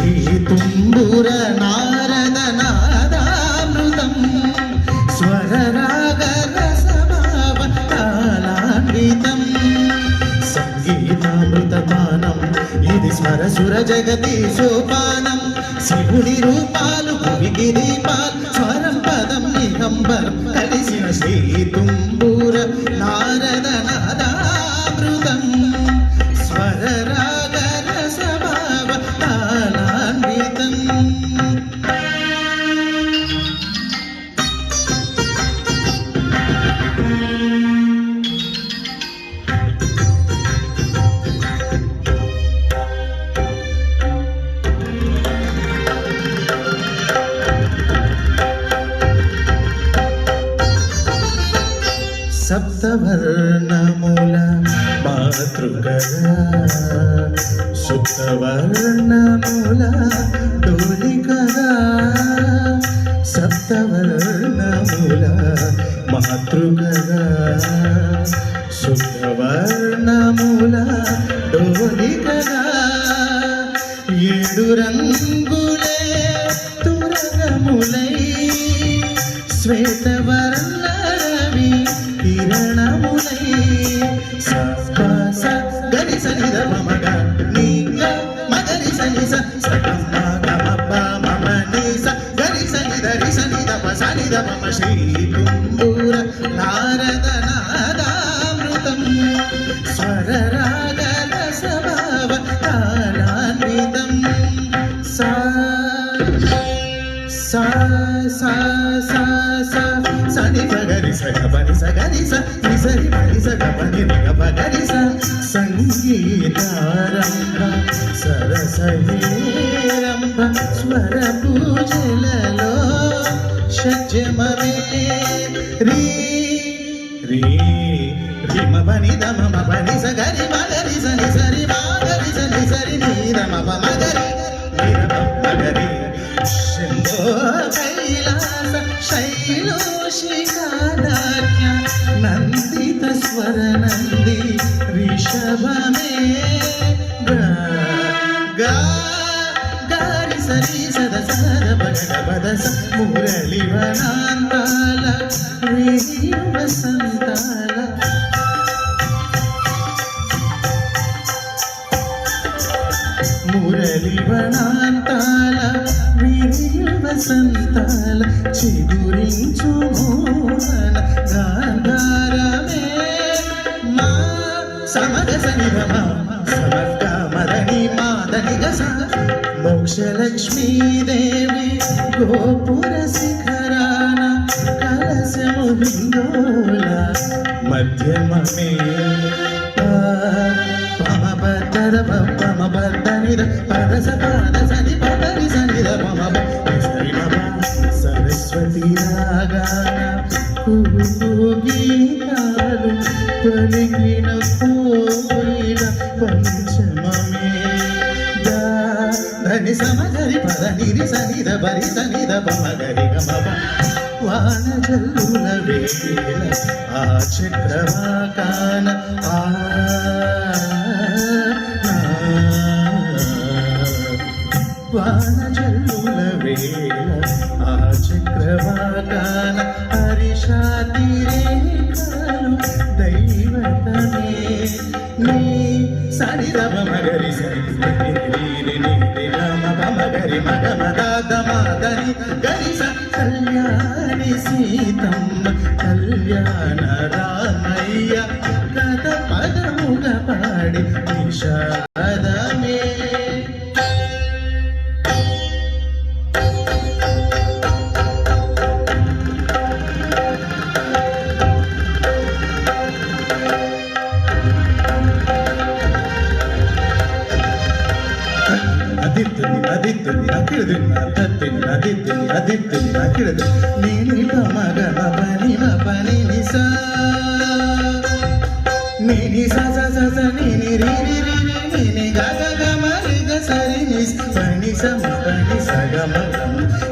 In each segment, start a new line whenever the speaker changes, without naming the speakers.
శ్రీ తుంబుర నారద నాదామృతం స్వర రాగ రసభావ తాళాన్వితం సంగీతామృతపానం ఇది స్వరసుర జగతి సోపానం శివుడి రూపాలు భువికి దీపాలు స్వరం పదం నిగంబరం కలిసిన శ్రీ తుంబుర నారద నాదామృతం స్వర రాగ రసభావ తాళాన్వితం సప్తవర్ణముల మాతృకగా సుప్తవర్ణముల డోలికగా సప్తవర్ణముల మాతృకగా సుప్తవర్ణముల డోలికగా ఏడు రంగులే తురగములై శ్వేతవర్ణరవి కిరణములై స గరి సని ద మమ గ ని గ మగరి సని స సగమ గమ ప మమ ని స గరి సని ద రి సని ద ప సని ద మమ శ్రీ తుంబుర నారద నాదామృతం స్వర రాగ రసభావ తాళాన్వితం సా సా సా సా సా సని పగరి సగపని సగరి స నిసరి పని సగపని నిగపగరి స సంగీతారంభ సరసహేరంభ స్వర పూజలలో షడ్జమమే రీ రీ రిమ పని దమ పని సగరి మగరి సని సరి మగరి సని సరి నీరమ మగరి నీరమ మగరి శంభో కైలాస శైలోషికానాట్య నందిత స్వర నంది రిషభమే గారి సరి సద సద పగడ పద మురళి వనాంతాల రేడియో వసంతాల మురళి వనాంతాల రేడియో వసంతాల చిగురించు మోహన గాంధారమే మా సమగ సనిధమ సమర్గ మదని మాదని గస మోక్షలక్ష్మీదేవి గోపుర శిఖరాన కలశము హిందోల మధ్యమమే పమ పదర పమ పదని పదస పదసని పదరి సని ద మమ సరి మమ సరస్వతి రాగాన గీతాలు పలికిన కోయిల పంచమమే ధని సమగరి పద నిరి సని ద బరి సని ద పమ గరి గమ వాన జల్లుల వేళ ఆ చక్రవాకాన వాన జల్లుల వేళ ఆ చక్రవాకాన హరిషాతిరేఖలు దైవతమే నీ సరి రమ మగరి సరి మగరి మగ మద మదని గరి స కళ్యాణి సీతమ్మ కళ్యాణ రామయ్య కథ పదముగ పాడి నిషాదమే అదిత్తుని అకిడదిన్న తత్తిని అదిత్తుని అదిత్తుని అకిడది నీని పమగ మపని మపని నిసా నీని స స స స నీని రి రి రి రి నీని గ గ గ మ రి గ సరి ని పని స మ పని స గ మ గ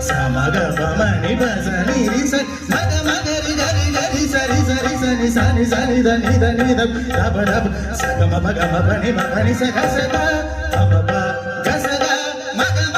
స మ గ ప మ ని ప స ని రి స మ గ మ గ రి గ రి గ రి స రి స రి స ని స ని స ని ద ని ద ని ద ద బ ద స గ మ ప గ మ ప ని మ ప ని స గ స గ మ ప గ స గ మ గ మ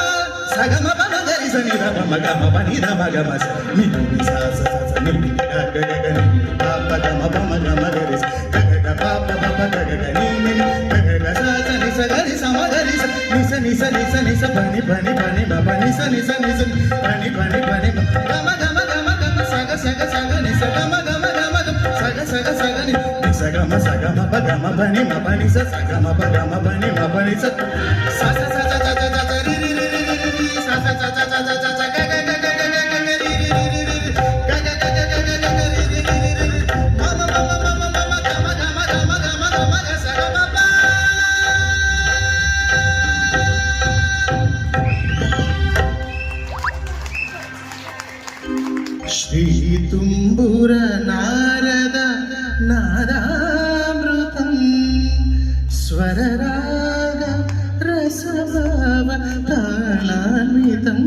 సగమ పమ గరి సని ద పమ గమ పని ద మ గమ స ని ని స స స ని ని గ గ గ గ ని ప ప గమ పమ గమ గరి స గ గ గ ప ప ప ప గ గ గ ని ని గ గ గ స స ని స గరి స మ గరి స ని స ని స ని స ని స పని పని పని మ పని స ని స ని స పని పని పని గమ గమ గమ గమ సగ సగ సగ ని స గమ గమ గమ గమ సగ సగ సగ ని స గమ స గమ ప గమ పని మ పని స స గమ ప గమ పని మ పని స స స స స స స రి రి రి రి రి స స స స స స స గ గ గ గ గ గ గ రి రి రి రి రి గ గ గ గ గ గ గ రి రి రి రి రి మ మ మ మ మ మ మ గమ గమ గమ గమ గమ గ స గమ ప శ్రీ తుంబుర నారద నాదామృతం స్వరరాగ రసభావ తాళాన్వితం